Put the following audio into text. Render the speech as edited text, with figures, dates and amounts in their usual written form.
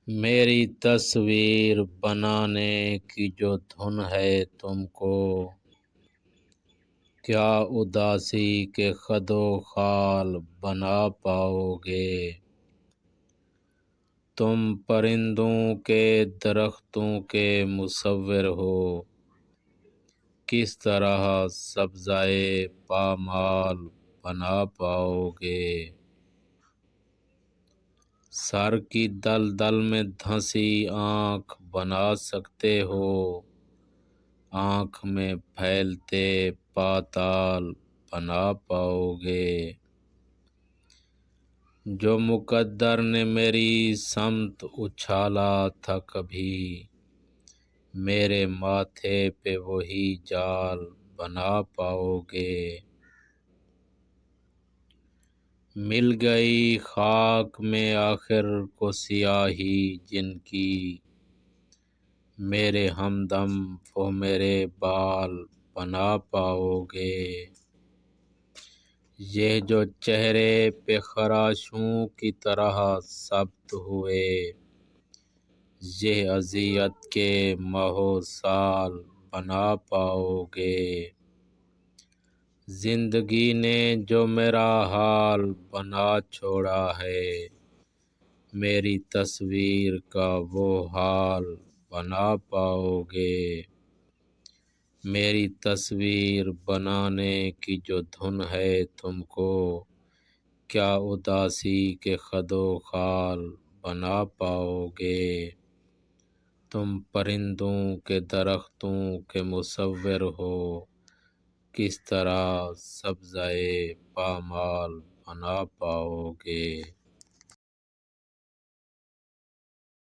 میری تصویر بنانے کی جو دھن ہے تم کو، کیا اداسی کے خد و خال بنا پاؤ گے؟ تم پرندوں کے درختوں کے مصور ہو، کس طرح سبزۂ پامال بنا پاؤ گے؟ سر کی دلدل میں دھنسی آنکھ بنا سکتے ہو، آنکھ میں پھیلتے پاتال بنا پاؤ گے؟ جو مقدر نے میری سمت اچھالا تھا کبھی، میرے ماتھے پہ وہی جال بنا پاؤ گے؟ مل گئی خاک میں آخر کو سیاہی جن کی، میرے ہمدم وہ میرے بال بنا پاؤ گے؟ یہ جو چہرے پہ خراشوں کی طرح ثبت ہوئے، یہ اذیت کے ماہ و سال بنا پاؤ گے؟ زندگی نے جو میرا حال بنا چھوڑا ہے، میری تصویر کا وہ حال بنا پاؤ گے؟ میری تصویر بنانے کی جو دھن ہے تم کو، کیا اداسی کے خد و خال بنا پاؤ گے؟ تم پرندوں کے درختوں کے مصور ہو، کس طرح سبزۂ پامال بنا پاؤ گے؟